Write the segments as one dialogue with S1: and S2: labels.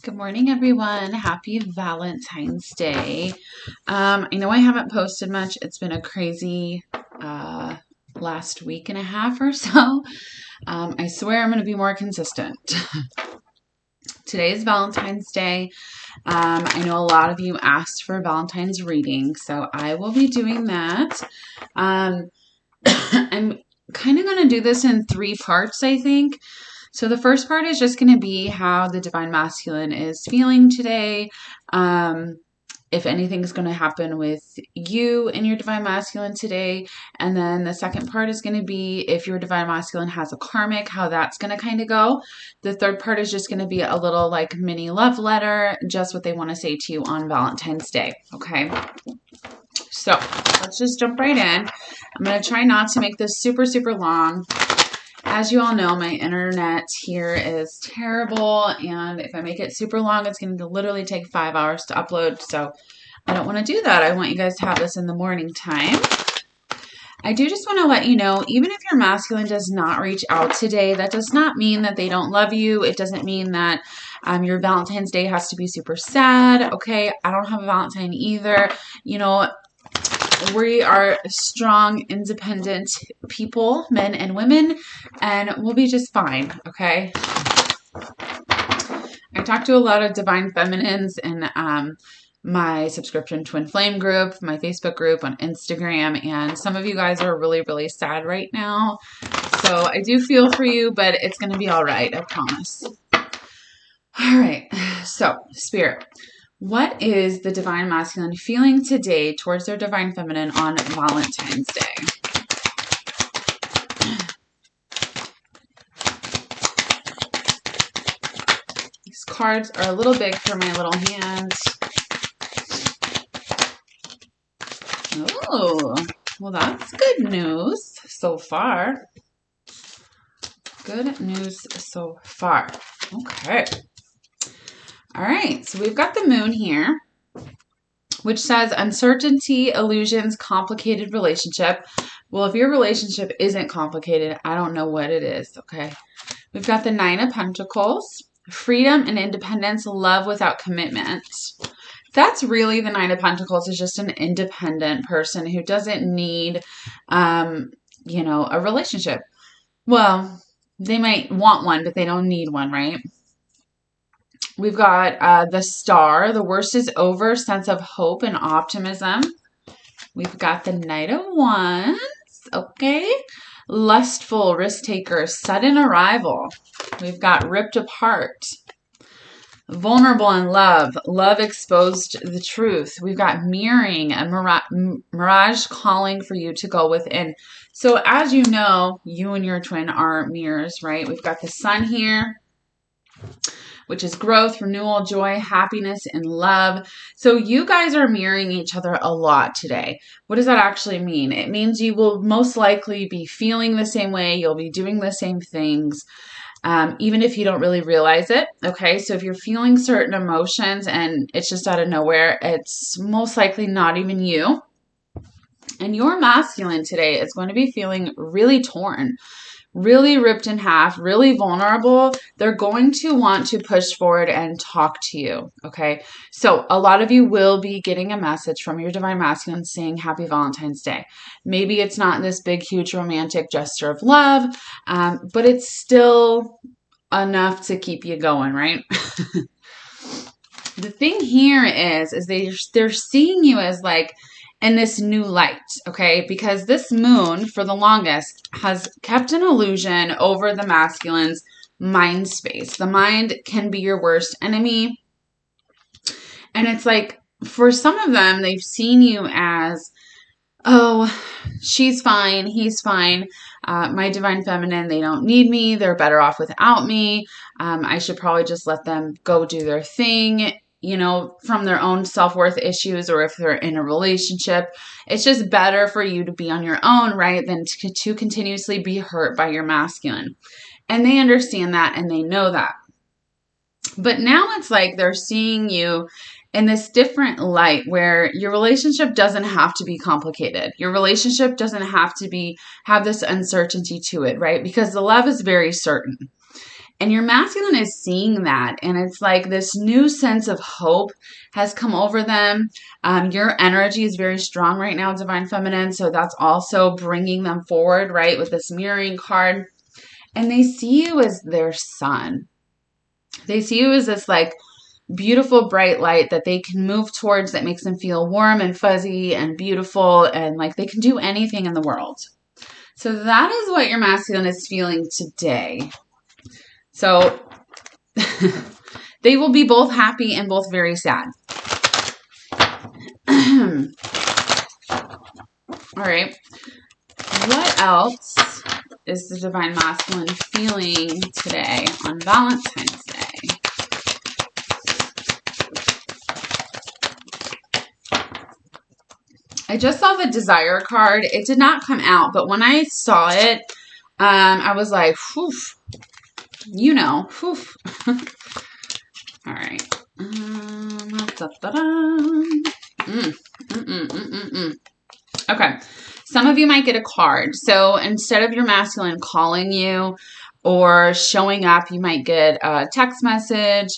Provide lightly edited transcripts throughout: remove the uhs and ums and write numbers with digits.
S1: Good morning, everyone. Happy Valentine's Day. I know I haven't posted much. It's been a crazy last week and a half or so. I swear I'm going to be more consistent. Today is Valentine's Day. I know a lot of you asked for Valentine's reading, so I will be doing that. I'm kind of going to do this in 3 parts, I think. So the first part is just going to be how the Divine Masculine is feeling today. If anything's going to happen with you and your Divine Masculine today. And then the second part is going to be if your Divine Masculine has a karmic, how that's going to kind of go. The third part is just going to be a little like mini love letter, just what they want to say to you on Valentine's Day. Okay. So let's just jump right in. I'm going to try not to make this super, super long. As you all know, my internet here is terrible, and if I make it super long, it's going to literally take 5 hours to upload, so I don't want to do that. I want you guys to have this in the morning time. I do just want to let you know, even if your masculine does not reach out today, that does not mean that they don't love you. It doesn't mean that your Valentine's Day has to be super sad, okay? I don't have a Valentine either. You know, we are strong, independent people, men and women, and we'll be just fine, okay? I talk to a lot of divine feminines in my subscription Twin Flame group, my Facebook group on Instagram, and some of you guys are really, really sad right now. So I do feel for you, but it's going to be all right, I promise. All right, so Spirit. What is the Divine Masculine feeling today towards their Divine Feminine on Valentine's Day? These cards are a little big for my little hands. Oh, well, that's good news so far. Good news so far. Okay. All right, so we've got the moon here, which says uncertainty, illusions, complicated relationship. Well, if your relationship isn't complicated, I don't know what it is, okay? We've got the 9 of Pentacles, freedom and independence, love without commitment. That's really the 9 of Pentacles is just an independent person who doesn't need, you know, a relationship. Well, they might want one, but they don't need one, right? We've got the Star, the worst is over, sense of hope and optimism. We've got the Knight of Wands, okay. Lustful, risk taker, sudden arrival. We've got ripped apart. Vulnerable in love, love exposed the truth. We've got mirroring, a mirage calling for you to go within. So as you know, you and your twin are mirrors, right? We've got the Sun here, which is growth, renewal, joy, happiness, and love. So you guys are mirroring each other a lot today. What does that actually mean? It means you will most likely be feeling the same way. You'll be doing the same things, even if you don't really realize it. Okay, so if you're feeling certain emotions and it's just out of nowhere, it's most likely not even you. And your masculine today is going to be feeling really torn, really ripped in half, really vulnerable. They're going to want to push forward and talk to you, okay? So a lot of you will be getting a message from your Divine Masculine saying Happy Valentine's Day. Maybe it's not this big, huge romantic gesture of love, but it's still enough to keep you going, right? The thing here is they're seeing you as like, in this new light, okay? Because this moon, for the longest, has kept an illusion over the masculine's mind space. The mind can be your worst enemy. And it's like, for some of them, they've seen you as, oh, she's fine, he's fine. My Divine Feminine, they don't need me. They're better off without me. I should probably just let them go do their thing. You know, from their own self-worth issues, or if they're in a relationship, it's just better for you to be on your own, right, than to continuously be hurt by your masculine. And they understand that and they know that. But now it's like they're seeing you in this different light where your relationship doesn't have to be complicated. Your relationship doesn't have to have this uncertainty to it, right? Because the love is very certain. And your masculine is seeing that. And it's like this new sense of hope has come over them. Your energy is very strong right now, Divine Feminine. So that's also bringing them forward, right? With this mirroring card. And they see you as their sun. They see you as this like beautiful bright light that they can move towards, that makes them feel warm and fuzzy and beautiful, and like they can do anything in the world. So that is what your masculine is feeling today. So they will be both happy and both very sad. All right. What else is the Divine Masculine feeling today on Valentine's Day? I just saw the Desire card. It did not come out, but when I saw it, I was like, whew, you know, whew. All right. Okay. Some of you might get a card. So instead of your masculine calling you or showing up, you might get a text message,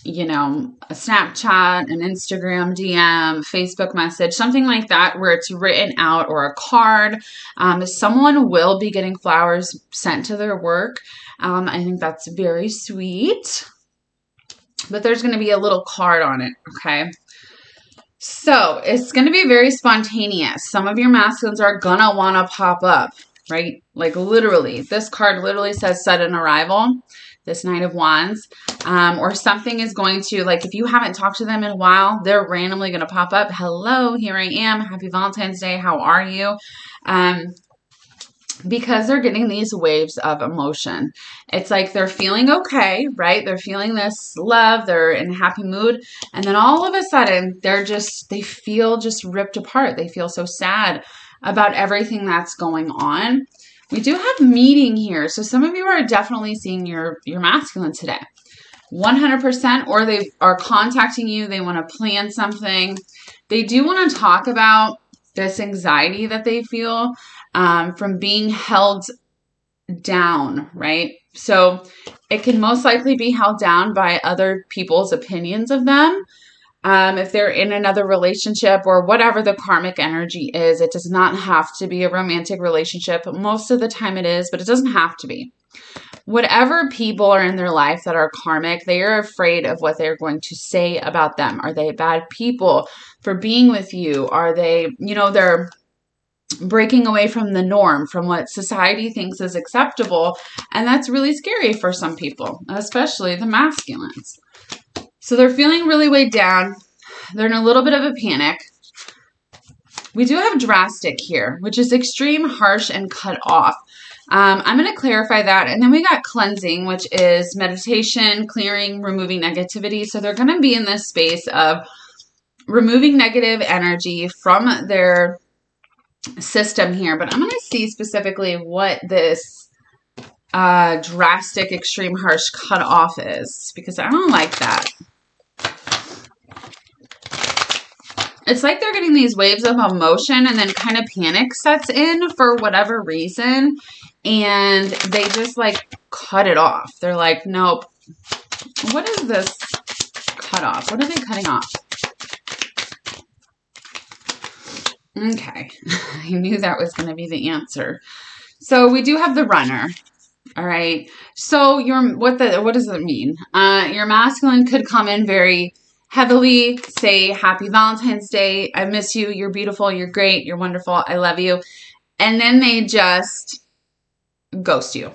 S1: you know, a Snapchat, an Instagram DM, Facebook message, something like that where it's written out, or a card. Someone will be getting flowers sent to their work. I think that's very sweet. But there's going to be a little card on it, okay? So it's going to be very spontaneous. Some of your masculines are going to want to pop up, right? Like literally, this card literally says sudden arrival, this Knight of Wands, or something is going to, like if you haven't talked to them in a while, they're randomly going to pop up. Hello, here I am. Happy Valentine's Day. How are you? Because they're getting these waves of emotion. It's like they're feeling okay, right? They're feeling this love. They're in a happy mood. And then all of a sudden, they feel just ripped apart. They feel so sad about everything that's going on. We do have meeting here. So some of you are definitely seeing your masculine today. 100%, or they are contacting you. They want to plan something. They do want to talk about this anxiety that they feel from being held down, right? So it can most likely be held down by other people's opinions of them. If they're in another relationship or whatever the karmic energy is, it does not have to be a romantic relationship. Most of the time it is, but it doesn't have to be. Whatever people are in their life that are karmic, they are afraid of what they're going to say about them. Are they bad people for being with you? Are they, they're breaking away from the norm, from what society thinks is acceptable. And that's really scary for some people, especially the masculines. So they're feeling really weighed down. They're in a little bit of a panic. We do have drastic here, which is extreme, harsh, and cut off. I'm going to clarify that. And then we got cleansing, which is meditation, clearing, removing negativity. So they're going to be in this space of removing negative energy from their system here. But I'm going to see specifically what this drastic, extreme, harsh cut off is, because I don't like that. It's like they're getting these waves of emotion and then kind of panic sets in for whatever reason. And they just like cut it off. They're like, nope. What is this cut off? What are they cutting off? Okay. I knew that was going to be the answer. So we do have the runner. All right. So what does that mean? Your masculine could come in very heavily, say happy Valentine's Day. I miss you. You're beautiful. You're great. You're wonderful. I love you. And then they just ghost you.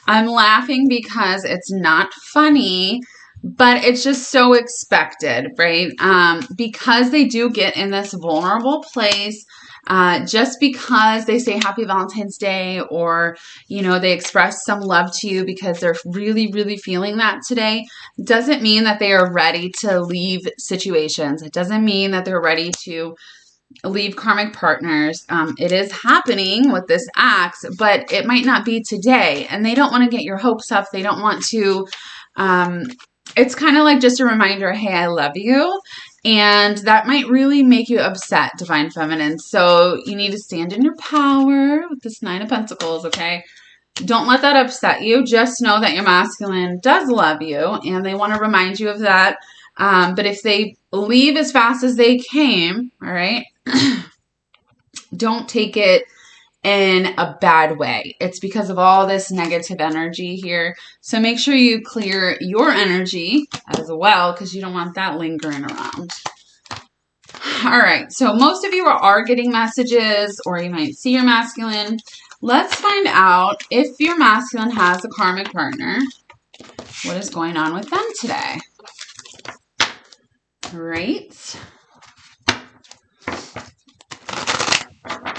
S1: I'm laughing because it's not funny, but it's just so expected, right? Because they do get in this vulnerable place. Just because they say happy Valentine's Day, or, they express some love to you because they're really, really feeling that today, doesn't mean that they are ready to leave situations. It doesn't mean that they're ready to leave karmic partners. It is happening with this axe, but it might not be today. And they don't want to get your hopes up. They don't want to, it's kind of like just a reminder, hey, I love you. And that might really make you upset, Divine Feminine. So you need to stand in your power with this Nine of Pentacles, okay? Don't let that upset you. Just know that your masculine does love you and they want to remind you of that. But if they leave as fast as they came, all right, don't take it in a bad way. It's because of all this negative energy here. So make sure you clear your energy as well, because you don't want that lingering around. All right, so most of you are getting messages, or you might see your masculine. Let's find out if your masculine has a karmic partner. What is going on with them today? Great.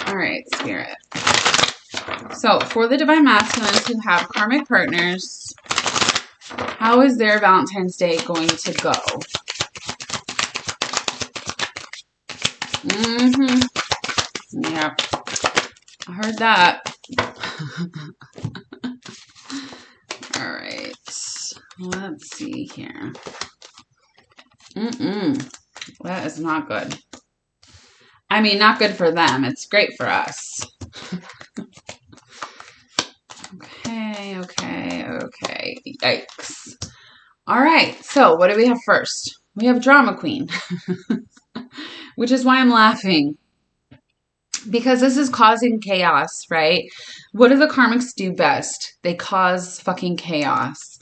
S1: All right, Spirit. So for the divine masculines who have karmic partners, how is their Valentine's Day going to go? Yep. I heard that. All right. Let's see here. That is not good. I mean, not good for them. It's great for us. Okay. Yikes. All right. So what do we have first? We have Drama Queen, which is why I'm laughing. Because this is causing chaos, right? What do the karmics do best? They cause fucking chaos,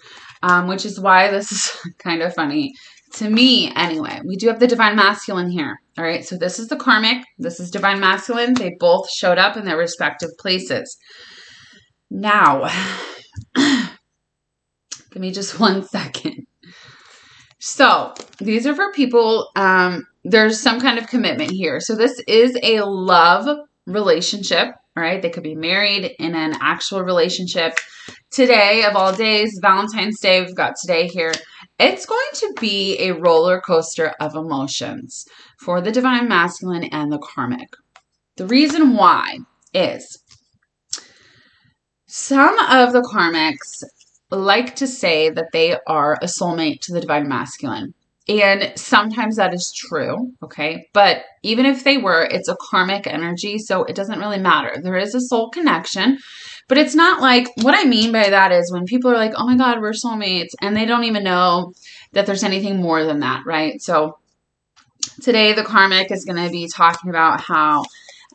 S1: which is why this is kind of funny to me anyway. We do have the divine masculine here, all right? So this is the karmic. This is divine masculine. They both showed up in their respective places. Now, give me just 1 second. So these are for people, there's some kind of commitment here. So this is a love relationship, all right? They could be married in an actual relationship. Today, of all days, Valentine's Day, we've got today here. It's going to be a roller coaster of emotions for the divine masculine and the karmic. The reason why is some of the karmics like to say that they are a soulmate to the divine masculine. And sometimes that is true, okay? But even if they were, it's a karmic energy, so it doesn't really matter. There is a soul connection, but it's not like, what I mean by that is when people are like, oh my God, we're soulmates, and they don't even know that there's anything more than that, right? So today the karmic is going to be talking about how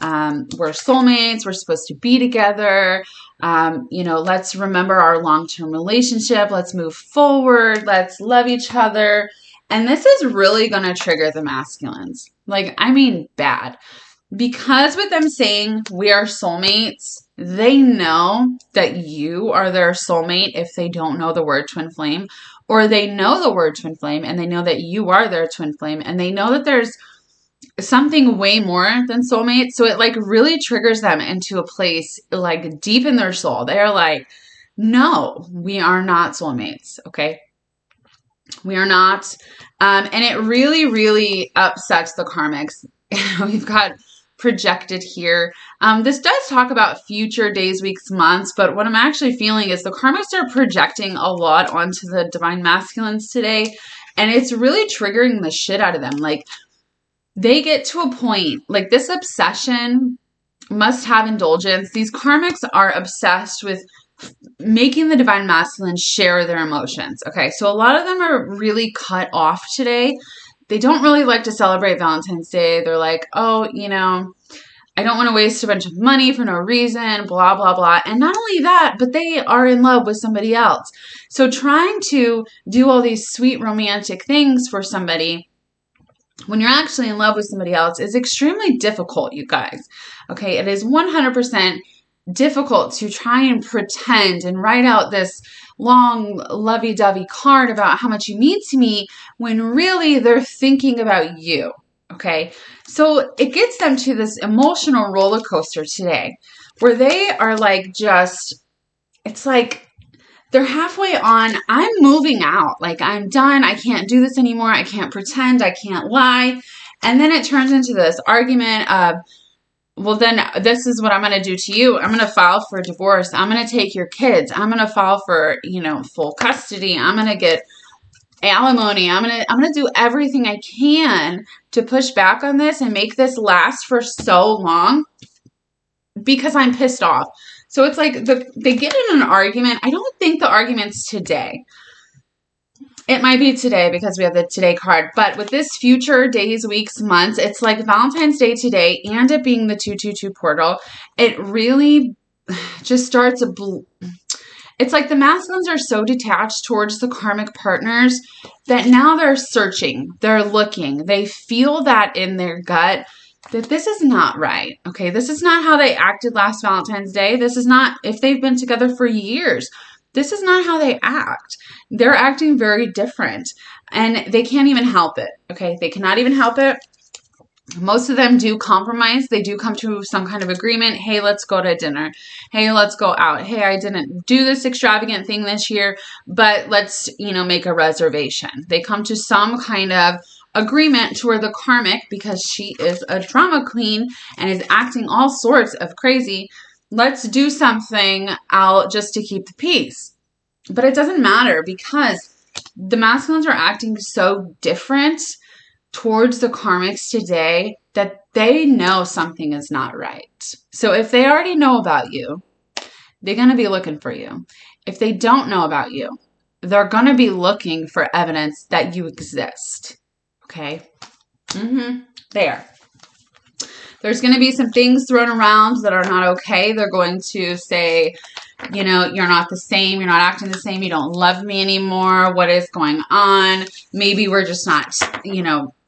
S1: we're soulmates, we're supposed to be together, let's remember our long-term relationship, let's move forward, let's love each other. And this is really going to trigger the masculines. Like, I mean, bad. Because with them saying we are soulmates, they know that you are their soulmate if they don't know the word twin flame, or they know the word twin flame and they know that you are their twin flame, and they know that there's something way more than soulmate. So it like really triggers them into a place like deep in their soul. They're like, no, we are not soulmates. Okay. We are not. And it really, really upsets the karmics. We've got projected here. This does talk about future days, weeks, months, but what I'm actually feeling is the karmics are projecting a lot onto the divine masculines today. And it's really triggering the shit out of them. Like, they get to a point, like this obsession must have indulgence. These karmics are obsessed with making the divine masculine share their emotions. Okay, so a lot of them are really cut off today. They don't really like to celebrate Valentine's Day. They're like, oh, I don't want to waste a bunch of money for no reason, blah, blah, blah. And not only that, but they are in love with somebody else. So trying to do all these sweet romantic things for somebody when you're actually in love with somebody else is extremely difficult, you guys. Okay, it is 100% difficult to try and pretend and write out this long lovey-dovey card about how much you mean to me when really they're thinking about you. Okay, so it gets them to this emotional roller coaster today where they are like it's like they're halfway on, I'm moving out. Like, I'm done. I can't do this anymore. I can't pretend. I can't lie. And then it turns into this argument of, well, then this is what I'm going to do to you. I'm going to file for divorce. I'm going to take your kids. I'm going to file for, full custody. I'm going to get alimony. I'm going to do everything I can to push back on this and make this last for so long because I'm pissed off. So it's like they get in an argument. I don't think the argument's today. It might be today because we have the today card. But with this future days, weeks, months, it's like Valentine's Day today and it being the 222 portal. It really just starts it's like the masculines are so detached towards the karmic partners that now they're searching, they're looking, they feel that in their gut that this is not right. Okay, this is not how they acted last Valentine's Day. This is not, if they've been together for years, this is not how they act. They're acting very different and they can't even help it. Okay, they cannot even help it. Most of them do compromise. They do come to some kind of agreement. Hey, let's go to dinner. Hey, let's go out. Hey, I didn't do this extravagant thing this year, but let's, make a reservation. They come to some kind of agreement to where the karmic, because she is a drama queen and is acting all sorts of crazy, let's do something out just to keep the peace. But it doesn't matter because the masculines are acting so different towards the karmics today that they know something is not right. So if they already know about you, they're going to be looking for you. If they don't know about you, they're going to be looking for evidence that you exist. Okay? There. There's going to be some things thrown around that are not okay. They're going to say, you're not the same. You're not acting the same. You don't love me anymore. What is going on? Maybe we're just not,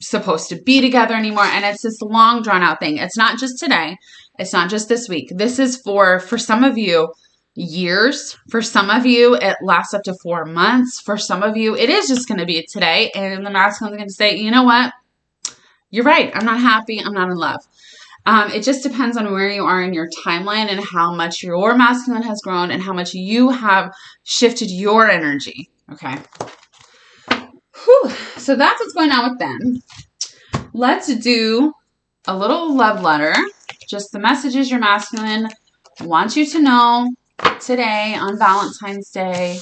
S1: supposed to be together anymore. And it's this long drawn out thing. It's not just today. It's not just this week. This is for some of you, years. For some of you, it lasts up to 4 months. For some of you, it is just going to be today. And the masculine is going to say, you know what? You're right. I'm not happy. I'm not in love. It just depends on where you are in your timeline and how much your masculine has grown and how much you have shifted your energy. Okay. Whew. So that's what's going on with them. Let's do a little love letter. Just the messages your masculine wants you to know today on Valentine's Day.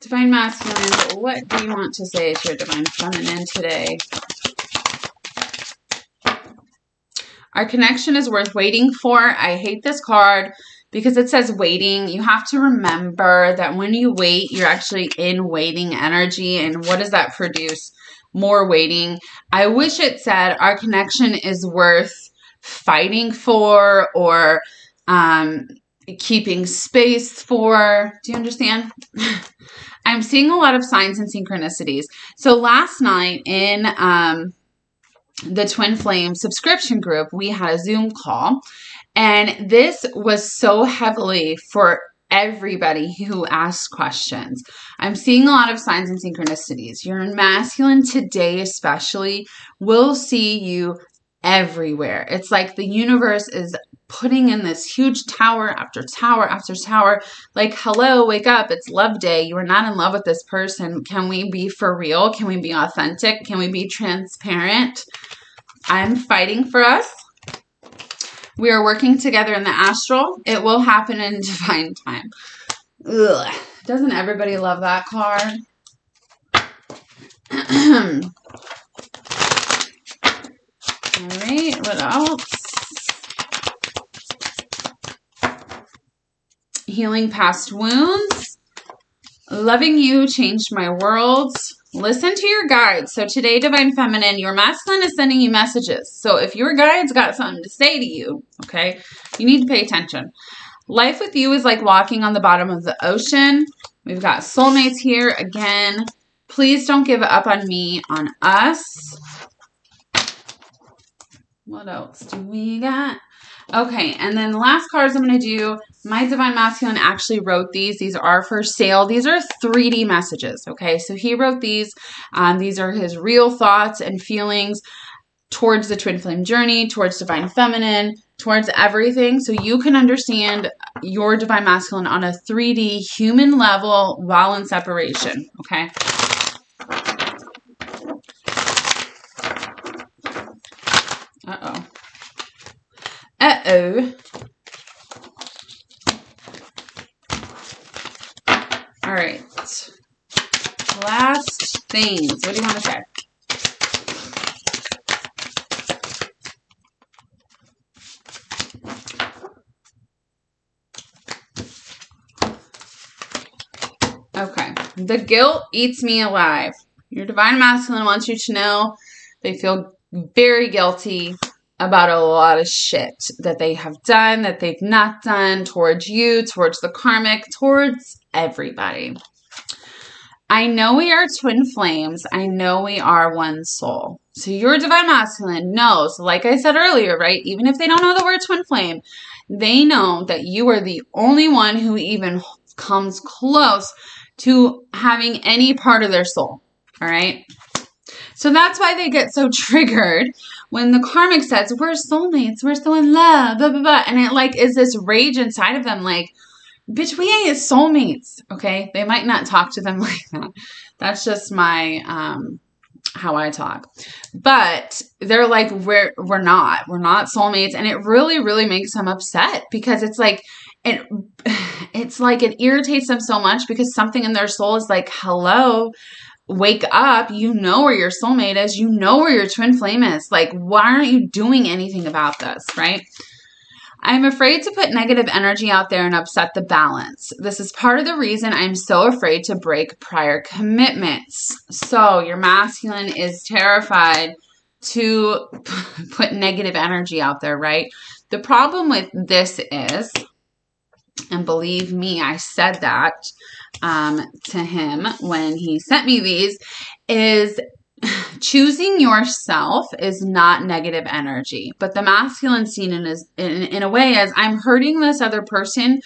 S1: Divine Masculine, what do you want to say to your Divine Feminine today? Our connection is worth waiting for. I hate this card because it says waiting. You have to remember that when you wait, you're actually in waiting energy. And what does that produce? More waiting. I wish it said our connection is worth fighting for or keeping space for. Do you understand? I'm seeing a lot of signs and synchronicities. So last night in the Twin Flame subscription group, we had a Zoom call. And this was so heavily for everybody who asked questions. I'm seeing a lot of signs and synchronicities. Your masculine today especially will see you everywhere. It's like the universe is putting in this huge tower after tower after tower. Like, hello, wake up. It's love day. You are not in love with this person. Can we be for real? Can we be authentic? Can we be transparent? I'm fighting for us. We are working together in the astral. It will happen in divine time. Ugh. Doesn't everybody love that card? All right, what else? Healing past wounds. Loving you changed my world. Listen to your guides. So today, Divine Feminine, your masculine is sending you messages. So if your guides got something to say to you, okay, you need to pay attention. Life with you is like walking on the bottom of the ocean. We've got soulmates here again. Please don't give up on me, on us. What else do we got? Okay, and then the last cards I'm going to do, my Divine Masculine actually wrote these. These are for sale. These are 3D messages, okay? So he wrote these. These are his real thoughts and feelings towards the Twin Flame journey, towards Divine Feminine, towards everything. So you can understand your Divine Masculine on a 3D human level while in separation, okay? Uh-oh. Uh-oh. All right. Last things. What do you want to say? Okay. The guilt eats me alive. Your divine masculine wants you to know they feel very guilty about a lot of shit that they have done, that they've not done towards you, towards the karmic, towards everybody. I know we are twin flames. I know we are one soul. So your divine masculine knows, like I said earlier, right? Even if they don't know the word twin flame, they know that you are the only one who even comes close to having any part of their soul. All right. So that's why they get so triggered when the karmic says, we're soulmates, we're so in love, blah, blah, blah. And it like is this rage inside of them like, bitch, we ain't soulmates, okay? They might not talk to them like that. That's just my, how I talk. But they're like, we're not soulmates. And it really, really makes them upset because it's like, it irritates them so much because something in their soul is like, hello, wake up. You know where your soulmate is. You know where your twin flame is. Like, why aren't you doing anything about this, right? I'm afraid to put negative energy out there and upset the balance. This is part of the reason I'm so afraid to break prior commitments. So your masculine is terrified to put negative energy out there, right? The problem with this is, and believe me, I said that to him when he sent me these, is choosing yourself is not negative energy, but the masculine scene in a way is I'm hurting this other person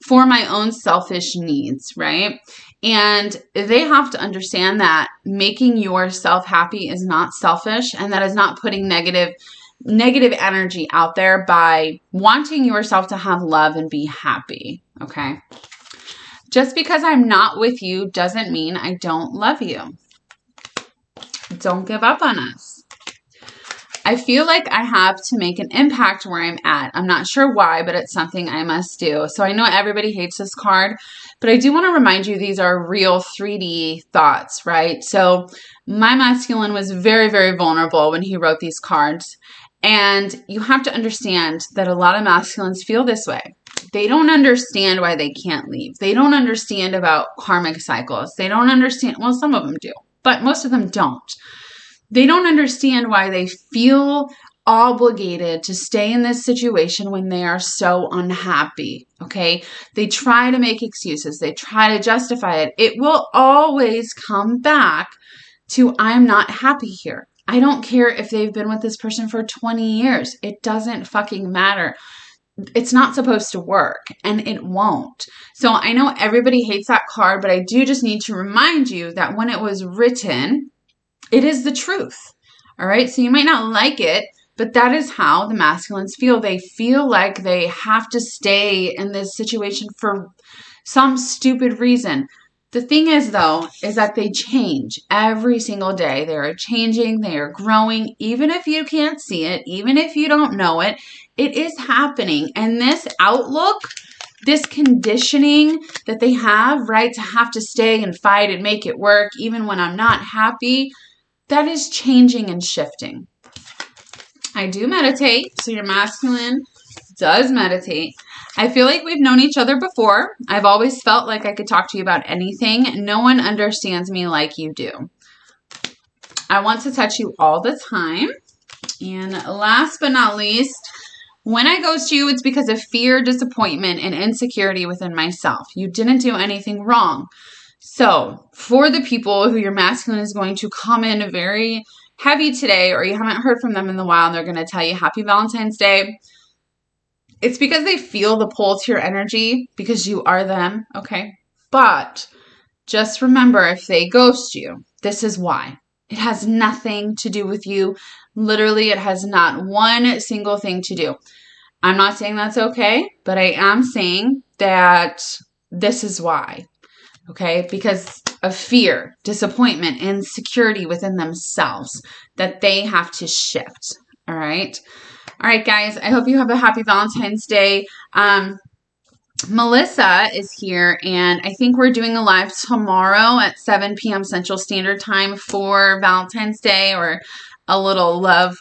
S1: for my own selfish needs, right? And they have to understand that making yourself happy is not selfish, and that is not putting negative energy out there by wanting yourself to have love and be happy, okay? Just because I'm not with you doesn't mean I don't love you. Don't give up on us. I feel like I have to make an impact where I'm at. I'm not sure why, but it's something I must do. So I know everybody hates this card, but I do want to remind you these are real 3D thoughts, right? So my masculine was very, very vulnerable when he wrote these cards. And you have to understand that a lot of masculines feel this way. They don't understand why they can't leave. They don't understand about karmic cycles. They don't understand. Well, some of them do, but most of them don't. They don't understand why they feel obligated to stay in this situation when they are so unhappy, okay? They try to make excuses. They try to justify it. It will always come back to, I'm not happy here. I don't care if they've been with this person for 20 years. It doesn't fucking matter. It's not supposed to work, and it won't. So I know everybody hates that card, but I do just need to remind you that when it was written, it is the truth. All right. So you might not like it, but that is how the masculines feel. They feel like they have to stay in this situation for some stupid reason. The thing is, though, is that they change every single day. They are changing. They are growing. Even if you can't see it, even if you don't know it, it is happening. And this outlook, this conditioning that they have, right, to have to stay and fight and make it work, even when I'm not happy, that is changing and shifting. I do meditate, so your masculine does meditate. I feel like we've known each other before. I've always felt like I could talk to you about anything. No one understands me like you do. I want to touch you all the time. And last but not least, when I ghost you, it's because of fear, disappointment, and insecurity within myself. You didn't do anything wrong. So for the people who your masculine is going to come in very heavy today, or you haven't heard from them in a while, and they're going to tell you Happy Valentine's Day, it's because they feel the pull to your energy because you are them, okay? But just remember, if they ghost you, this is why. It has nothing to do with you. Literally, it has not one single thing to do. I'm not saying that's okay, but I am saying that this is why, okay? Because of fear, disappointment, insecurity within themselves that they have to shift, all right? All right, guys, I hope you have a happy Valentine's Day. Melissa is here, and I think we're doing a live tomorrow at 7 p.m. Central Standard Time for Valentine's Day, or a little love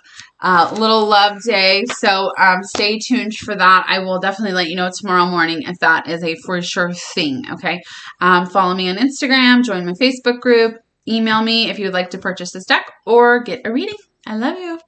S1: little love day. So stay tuned for that. I will definitely let you know tomorrow morning if that is a for sure thing. Okay. Follow me on Instagram, join my Facebook group, email me if you would like to purchase this deck or get a reading. I love you.